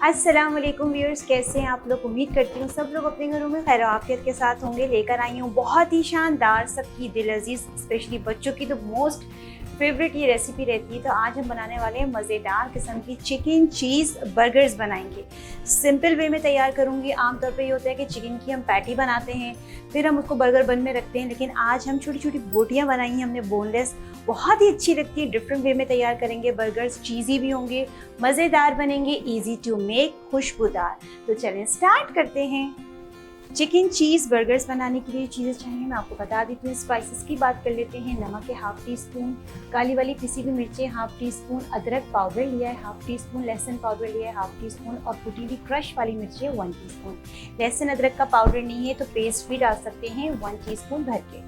अस्सलाम वालेकुम व्यूअर्स, कैसे हैं आप लोग। उम्मीद करती हूँ सब लोग अपने घरों में खैर आफियत के साथ होंगे। लेकर आई हूँ बहुत ही शानदार, सबकी दिल अजीज, स्पेशली बच्चों की तो मोस्ट फेवरेट ये रेसिपी रहती है। तो आज हम बनाने वाले हैं मज़ेदार किस्म की चिकन चीज़ बर्गर्स बनाएंगे। सिंपल वे में तैयार करूँगी। आमतौर पे ये होता है कि चिकन की हम पैटी बनाते हैं, फिर हम उसको बर्गर बन में रखते हैं, लेकिन आज हम छोटी छोटी बोटियाँ बनाई हैं हमने, बोनलेस, बहुत ही अच्छी लगती है। डिफरेंट वे में तैयार करेंगे बर्गर्स, चीज़ी भी होंगे, मज़ेदार बनेंगे, इजी टू मेक, खुशबूदार। तो चलें स्टार्ट करते हैं। चिकन चीज़ बर्गर्स बनाने के लिए चीज़ें चाहिए मैं आपको बता देती हूँ। स्पाइसेस की बात कर लेते हैं। नमक है हाफ टी स्पून, काली वाली पिसी हुई मिर्चें हाफ टी स्पून, अदरक पाउडर लिया है हाफ टी स्पून, लहसुन पाउडर लिया है हाफ टी स्पून, और कुटी हुई क्रश वाली मिर्चें 1 टीस्पून। लहसुन अदरक का पाउडर नहीं है तो पेस्ट भी डाल सकते हैं 1 टीस्पून भर के।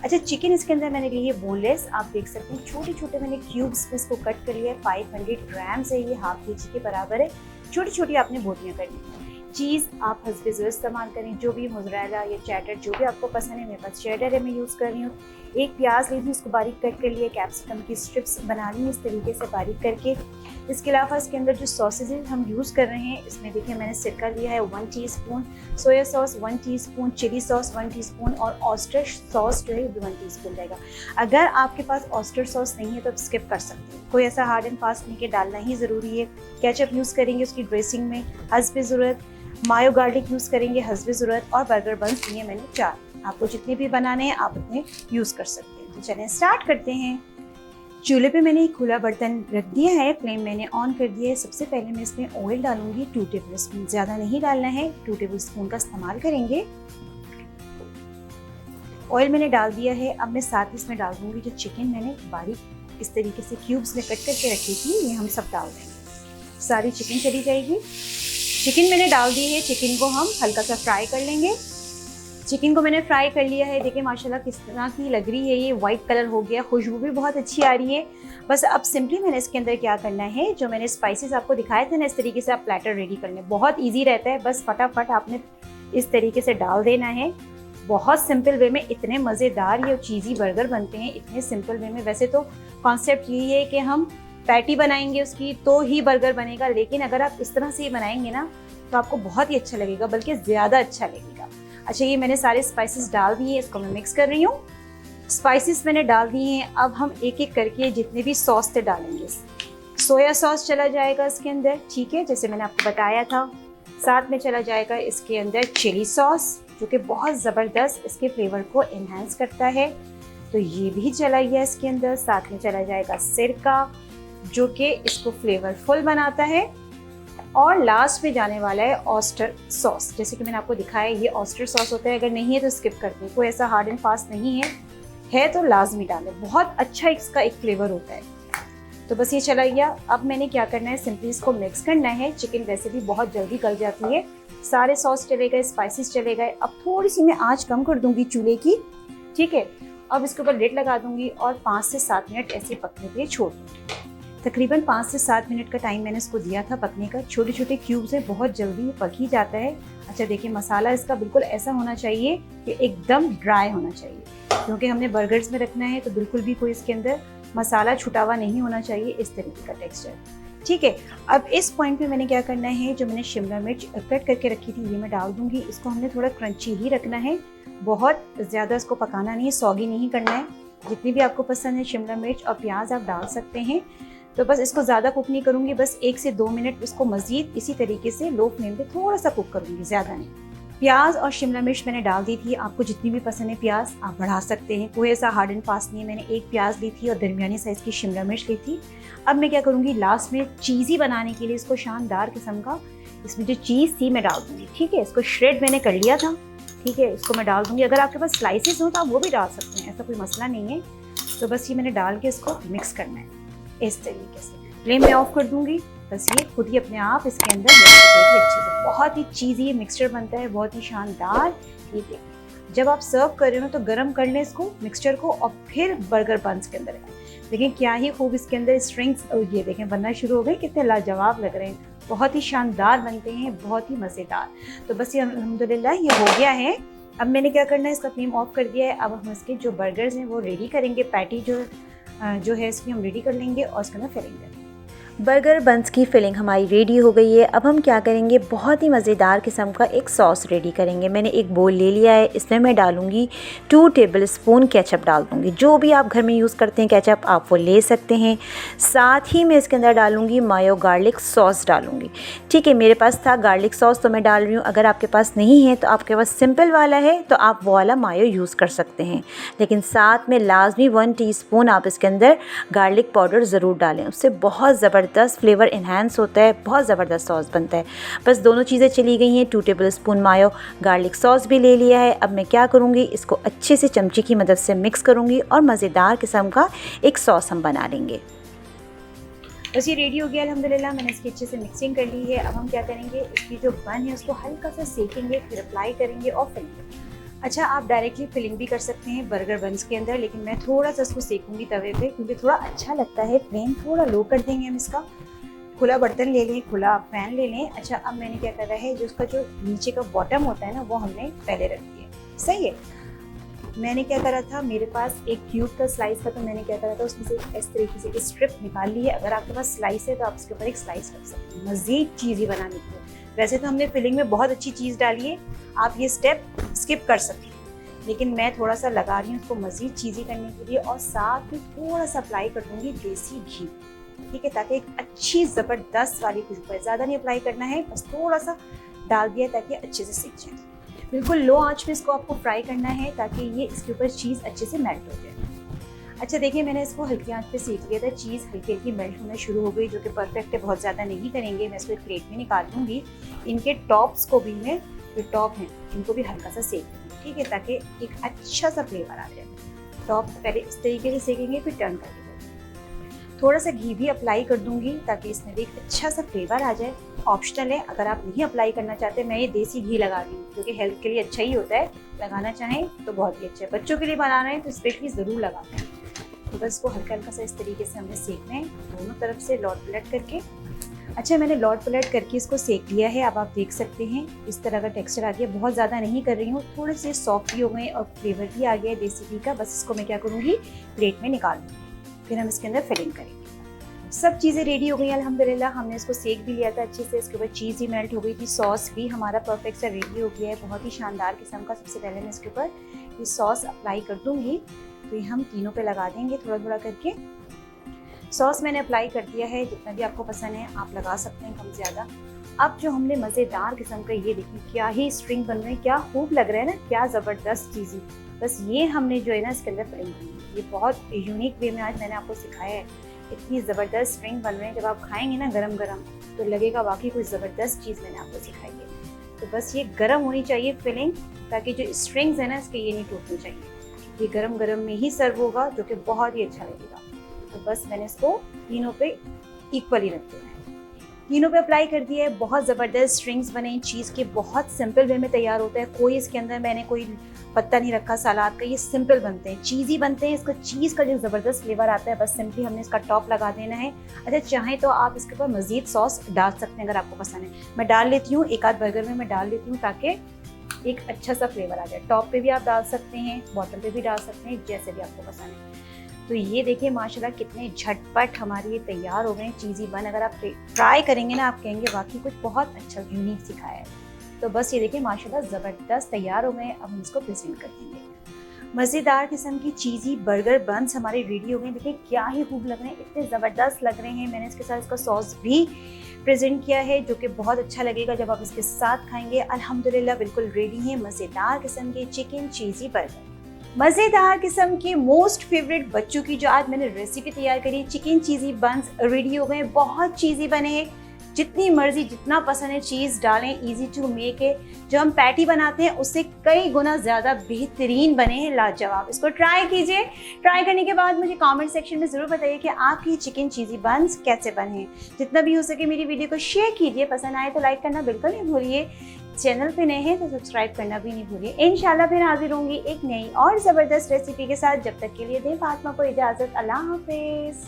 अच्छा, चिकन इसके अंदर मैंने ली है बोनलेस, आप देख सकते हैं छोटे छोटे मैंने क्यूब्स में इसको कट कर लिया है। 500 ग्राम्स है, ये हाफ केजी के बराबर है। छोटी छोटी आपने बोटियाँ करनी है। चीज़ आप हस्बे ज़रूरत इस्तेमाल करें, जो भी मोज़रेला या चेडर जो भी आपको पसंद है। मेरे पास चेडर है, मैं यूज़ कर रही हूँ। एक प्याज ली थी, उसको बारीक कट कर लिया। कैप्सिकम की स्ट्रिप्स बना ली इस तरीके से बारीक करके। इसके अलावा इसके अंदर जो सॉसेज हम यूज़ कर रहे हैं, इसमें देखिए मैंने सिरका लिया है 1 teaspoon, soya sauce 1 teaspoon, chilli sauce 1 teaspoon, और ऑस्टर सॉस जो है 1 टीस्पून रहेगा। अगर आपके पास ऑस्टर सॉस नहीं है तो आप स्किप कर सकते हैं, कोई ऐसा हार्ड एंड फास्ट नहीं कि डालना ही ज़रूरी है। केचप यूज़ करेंगे उसकी ड्रेसिंग में हस्बे ज़रूरत। मायो गार्लिक यूज़ करेंगे हस्बे ज़रूरत। और बर्गर बन्स लिए मैंने 4। आपको जितने भी बनाने हैं आप उतने यूज़ कर सकते हैं। तो चलें स्टार्ट करते हैं। चूल्हे पे मैंने एक खुला बर्तन रख दिया है, फ्लेम मैंने ऑन कर दिया है। सबसे पहले मैं इसमें ऑयल डालूंगी 2 टेबल स्पून, ज़्यादा नहीं डालना है, 2 टेबल स्पून का इस्तेमाल करेंगे। ऑयल मैंने डाल दिया है। अब मैं साथ इसमें डाल दूंगी जो चिकन मैंने बारीक इस तरीके से क्यूब्स में कट करके रखी थी, ये हम सब डाल देंगे। सारी चिकन चली जाएगी। चिकन मैंने डाल दी है, चिकन को हम हल्का सा फ्राई कर लेंगे। चिकन को मैंने फ्राई कर लिया है। देखिए माशाल्लाह किस तरह की लग रही है, ये वाइट कलर हो गया, खुशबू भी बहुत अच्छी आ रही है। बस अब सिंपली मैंने इसके अंदर क्या करना है, जो मैंने स्पाइसेस आपको दिखाए थे ना, इस तरीके से आप प्लेटर रेडी कर लें। बहुत ईजी रहता है, बस फटाफट आपने इस तरीके से डाल देना है। बहुत सिंपल वे में इतने मज़ेदार ये चीज़ी बर्गर बनते हैं, इतने सिंपल वे में। वैसे तो कॉन्सेप्ट यही है कि हम पैटी बनाएंगे उसकी तो ही बर्गर बनेगा, लेकिन अगर आप इस तरह से बनाएंगे ना तो आपको बहुत ही अच्छा लगेगा, बल्कि ज़्यादा अच्छा लगेगा। अच्छा, ये मैंने सारे स्पाइसेस डाल दिए, इसको मैं मिक्स कर रही हूँ। स्पाइसेस मैंने डाल दिए हैं। अब हम एक एक करके जितने भी सॉस थे डालेंगे। सोया सॉस चला जाएगा इसके अंदर, ठीक है, जैसे मैंने आपको बताया था। साथ में चला जाएगा इसके अंदर चिली सॉस, जो कि बहुत ज़बरदस्त इसके फ्लेवर को एनहांस करता है, तो ये भी चला गया इसके अंदर। साथ में चला जाएगा सिरका, जो कि इसको फ्लेवरफुल बनाता है। और लास्ट में जाने वाला है ऑस्टर सॉस, जैसे कि मैंने आपको दिखाया ये ऑस्टर सॉस होता है। अगर नहीं है तो स्किप कर दें, कोई ऐसा हार्ड एंड फास्ट नहीं है तो लाजमी डालें, बहुत अच्छा इसका एक फ्लेवर होता है। तो बस ये चला गया। अब मैंने क्या करना है, सिंपली इसको मिक्स करना है। चिकन वैसे भी बहुत जल्दी गल जाती है। सारे सॉस चले गए, स्पाइसेस चले गए। अब थोड़ी सी मैं आँच कम कर दूंगी चूल्हे की, ठीक है। अब इसके ऊपर लिड लगा दूंगी और 5 से 7 मिनट ऐसे पकने के लिए छोड़ दूंगी। तकरीबन 5 से 7 मिनट का टाइम मैंने इसको दिया था पकने का। छोटे छोटे क्यूब्स है, बहुत जल्दी पक ही जाता है। अच्छा देखिए, मसाला इसका बिल्कुल ऐसा होना चाहिए कि एकदम ड्राई होना चाहिए, क्योंकि हमने बर्गर्स में रखना है, तो बिल्कुल भी कोई इसके अंदर मसाला छुटा हुआ नहीं होना चाहिए, इस तरीके का टेक्सचर, ठीक है। अब इस पॉइंट पे मैंने क्या करना है, जो मैंने शिमला मिर्च कट करके रखी थी ये मैं डाल दूंगी। इसको हमने थोड़ा क्रंची ही रखना है, बहुत ज़्यादा इसको पकाना नहीं है, सॉगी नहीं करना है। जितनी भी आपको पसंद है शिमला मिर्च और प्याज आप डाल सकते हैं। तो बस इसको ज़्यादा कुक नहीं करूँगी, बस 1 से 2 मिनट इसको मज़ीद इसी तरीके से लो फ्लेम पे थोड़ा सा कुक करूँगी, ज़्यादा नहीं। प्याज और शिमला मिर्च मैंने डाल दी थी। आपको जितनी भी पसंद है प्याज आप बढ़ा सकते हैं, कोई ऐसा हार्ड एंड फास्ट नहीं है। मैंने 1 प्याज ली थी और दरमियानी साइज़ की शिमला मिर्च ली थी। अब मैं क्या करूँगी, लास्ट में चीज़ी बनाने के लिए इसको शानदार किस्म का, इसमें जो चीज़ थी मैं डाल दूँगी, ठीक है। इसको श्रेड मैंने कर लिया था, ठीक है, इसको मैं डाल दूँगी। अगर आपके पास स्लाइसेस हो तो आप वो भी डाल सकते हैं, ऐसा कोई मसला नहीं है। तो बस ये मैंने डाल के इसको मिक्स करना है इस तरीके से। फ्लेम में ऑफ कर दूंगी, बस ये खुद ही अपने आप इसके अंदर मिक्स हो जाएगी अच्छे से। बहुत ही चीज़ी मिक्सचर बनता है, बहुत ही शानदार। ये देखिए, जब आप सर्व कर रहे हो तो गर्म कर लें इसको मिक्सचर को, और फिर बर्गर बन्स के अंदर देखिए क्या ही खूब इसके अंदर स्ट्रिंग्स, ये देखें बनना शुरू हो गए, कितने लाजवाब लग रहे हैं, बहुत ही शानदार बनते हैं, बहुत ही मज़ेदार। तो बस ये अल्हम्दुलिल्लाह ये हो गया है। अब मैंने क्या करना है, इसका फ्लेम ऑफ कर दिया है। अब हम इसके जो बर्गर्स हैं वो रेडी करेंगे, पैटी जो है इसकी हम रेडी कर लेंगे और इसके अंदर फिलिंग करेंगे। बर्गर बंस की फिलिंग हमारी रेडी हो गई है। अब हम क्या करेंगे, बहुत ही मज़ेदार किस्म का एक सॉस रेडी करेंगे। मैंने एक बोल ले लिया है, इसमें मैं डालूँगी 2 टेबलस्पून केचप डाल दूँगी। जो भी आप घर में यूज़ करते हैं केचप आप वो ले सकते हैं। साथ ही मैं इसके अंदर डालूँगी मायो गार्लिक सॉस डालूँगी। ठीक है, मेरे पास था गार्लिक सॉस तो मैं डाल रही हूँ। अगर आपके पास नहीं है तो आपके पास सिंपल वाला है तो आप वो वाला मायो यूज़ कर सकते हैं। लेकिन साथ में लाजमी 1 टीस्पून आप इसके अंदर गार्लिक पाउडर ज़रूर डालें, उससे बहुत ज़बरदस्त फ्लेवर इन्हांस होता है, बहुत ज़बरदस्त सॉस बनता है। बस दोनों चीज़ें चली गई हैं। 2 टेबलस्पून मायो गार्लिक सॉस भी ले लिया है। अब मैं क्या करूँगी, इसको अच्छे से चमचे की मदद से मिक्स करूँगी और मज़ेदार किस्म का एक सॉस हम बना लेंगे। बस ये रेडी हो गया अल्हम्दुलिल्लाह। मैंने इसकी अच्छे से मिक्सिंग कर ली है। अब हम क्या करेंगे, इसकी जो बन है उसको हल्का सा सेकेंगे, फिर अप्लाई करेंगे और फिलेंगे। अच्छा, आप डायरेक्टली फिलिंग भी कर सकते हैं बर्गर बंस के अंदर, लेकिन मैं थोड़ा सा इसको सेकूंगी तवे पे क्योंकि थोड़ा अच्छा लगता है। फ्लेम थोड़ा लो कर देंगे हम इसका। खुला बर्तन ले लें, खुला पैन ले लें। अच्छा, अब मैंने क्या करा है, जो उसका जो नीचे का बॉटम होता है ना वो हमने पहले रख दिया। सही है। मैंने क्या करा था, मेरे पास एक क्यूब का स्लाइस था तो मैंने क्या करा था, उसमें से इस तरीके से एक स्ट्रिप निकाल ली है। अगर आपके पास स्लाइस है तो आप उसके ऊपर एक स्लाइस रख सकते हैं मज़ीद चीज़ी बनाने के लिए। वैसे तो हमने फिलिंग में बहुत अच्छी चीज़ डाली है, आप ये स्टेप स्किप कर सकते हैं, लेकिन मैं थोड़ा सा लगा रही हूँ उसको मज़ीद चीज़ी करने के लिए। और साथ में थोड़ा सा अप्लाई कर दूँगी देसी घी, ठीक है, ताकि एक अच्छी ज़बरदस्त वाली खुशबू है। ज़्यादा नहीं अप्लाई करना है, बस थोड़ा सा डाल दिया ताकि अच्छे से सीख जाए। बिल्कुल लो आंच पे इसको आपको फ्राई करना है ताकि ये इसके ऊपर चीज़ अच्छे से मेल्ट हो जाए। अच्छा देखिए, मैंने इसको हल्की आंच पे सेक लिया था। चीज़ हल्की हल्की मेल्ट होना शुरू हो गई, जो कि परफेक्ट है, बहुत ज़्यादा नहीं करेंगे। मैं इसको एक प्लेट में निकाल दूँगी। इनके टॉप्स को भी मैं, जो टॉप हैं इनको भी हल्का सा सेक लूँगी, ठीक है, ताकि एक अच्छा सा फ्लेवर आ जाए। टॉप पहले इस तरीके से सेकेंगे, फिर टर्न करके थोड़ा सा घी भी अप्लाई कर दूंगी ताकि इसमें भी एक अच्छा सा फ्लेवर आ जाए। ऑप्शनल है, अगर आप नहीं अप्लाई करना चाहते। मैं ये देसी घी लगा रही हूँ जो कि हेल्थ के लिए अच्छा ही होता है, लगाना चाहें तो बहुत ही अच्छा है। बच्चों के लिए बना रहे हैं तो स्पेशली ज़रूर लगाते हैं। तो बस इसको हल्का हल्का सा इस तरीके से हमने सेकना है, दोनों तरफ से लौट पलट करके। अच्छा, मैंने लौट पलट करके इसको सेक लिया है। अब आप देख सकते हैं इस तरह का टेक्सचर आ गया। बहुत ज़्यादा नहीं कर रही हूँ, थोड़े से सॉफ्ट भी हो गए और फ्लेवर भी आ गया है देसी घी का। बस इसको मैं क्या करूँगी, प्लेट में निकाल दूँगी, फिर हम इसके अंदर फिलिंग करेंगे। सब चीज़ें रेडी हो गई अल्हम्दुलिल्लाह। हमने इसको सेक भी लिया था अच्छे से, इसके ऊपर चीज़ ही मेल्ट हो गई थी। सॉस भी हमारा परफेक्ट सा रेडी हो गया है, बहुत ही शानदार किस्म का। सबसे पहले मैं इसके ऊपर ये सॉस अप्लाई कर दूँगी, तो ये हम तीनों पे लगा देंगे थोड़ा थोड़ा करके। सॉस मैंने अप्लाई कर दिया है, जितना भी आपको पसंद है आप लगा सकते हैं, कम ज़्यादा। अब जो हमने मज़ेदार किस्म का, ये देखिए क्या ही स्ट्रिंग बन रहे हैं, क्या खूब लग रहा है ना, क्या ज़बरदस्त चीज़ी। बस ये हमने जो है ना इसके अंदर फिलिंग की है। ये बहुत यूनिक वे में आज मैंने आपको सिखाया है। इतनी ज़बरदस्त स्ट्रिंग बन रहे हैं, जब आप खाएंगे ना गरम गरम तो लगेगा वाकई कोई ज़बरदस्त चीज़ मैंने आपको सिखाई है। तो बस ये गरम होनी चाहिए फिलिंग, ताकि जो स्ट्रिंग्स है ना इसके ये नहीं टूटनी चाहिए। ये गरम गरम में ही सर्व होगा, जो कि बहुत ही अच्छा लगेगा। तो बस मैंने इसको तीनों पे इक्वली रख देना है, तीनों पे अप्लाई कर दिया है। बहुत ज़बरदस्त स्ट्रिंग्स बने चीज़ के, बहुत सिंपल वे में तैयार होता है। कोई इसके अंदर मैंने कोई पत्ता नहीं रखा सलाद का, ये सिंपल बनते हैं, चीज़ी बनते हैं। इसका चीज़ का जो ज़बरदस्त फ्लेवर आता है, बस सिंपली हमने इसका टॉप लगा देना है। अच्छा, चाहें तो आप इसके ऊपर मज़ीद सॉस डाल सकते हैं अगर आपको पसंद है। मैं डाल लेती हूँ, एक आध बर्गर में मैं डाल लेती हूँ ताकि एक अच्छा सा फ्लेवर आ जाए। टॉप पे भी आप डाल सकते हैं, बॉटम पे भी डाल सकते हैं, जैसे भी आपको पसंद है। तो ये देखिए माशाल्लाह कितने झटपट हमारे ये तैयार हो गए हैं चीज़ी बन। अगर आप ट्राई करेंगे ना, आप कहेंगे वाकई कुछ बहुत अच्छा यूनिक सिखाया है। तो बस ये देखिए माशाल्लाह ज़बरदस्त तैयार हो गए हैं। अब हम इसको प्रेजेंट कर देंगे। मज़ेदार किस्म की चीज़ी बर्गर बन्स हमारे रेडी हो गए। देखिए क्या ही खूब लग रहे हैं, इतने ज़बरदस्त लग रहे हैं। मैंने इसके साथ इसका सॉस भी प्रेजेंट किया है, जो कि बहुत अच्छा लगेगा जब आप इसके साथ खाएंगे। अल्हम्दुलिल्लाह बिल्कुल रेडी है मज़ेदार किस्म के चिकन चीज़ी बर्गर। मज़ेदार किस्म के मोस्ट फेवरेट बच्चों की जो आज मैंने रेसिपी तैयार करी, चिकन चीज़ी बन्स रेडी हो गए। बहुत चीज़ी बने हैं, जितनी मर्जी जितना पसंद है चीज़ डालें, इजी टू मेक है। जो हम पैटी बनाते हैं उससे कई गुना ज़्यादा बेहतरीन बने हैं, लाजवाब। इसको ट्राई कीजिए। ट्राई करने के बाद मुझे कमेंट सेक्शन में ज़रूर बताइए कि आपकी चिकन चीज़ी बन्स कैसे बने हैं। जितना भी हो सके मेरी वीडियो को शेयर कीजिए, पसंद आए तो लाइक करना बिल्कुल नहीं भूलिए। चैनल पे नए हैं तो सब्सक्राइब करना भी नहीं भूलिए। इंशाल्लाह फिर हाजिर होंगी एक नई और ज़बरदस्त रेसिपी के साथ। जब तक के लिए दें फातिमा को इजाज़त। अल्लाह हाफिज़।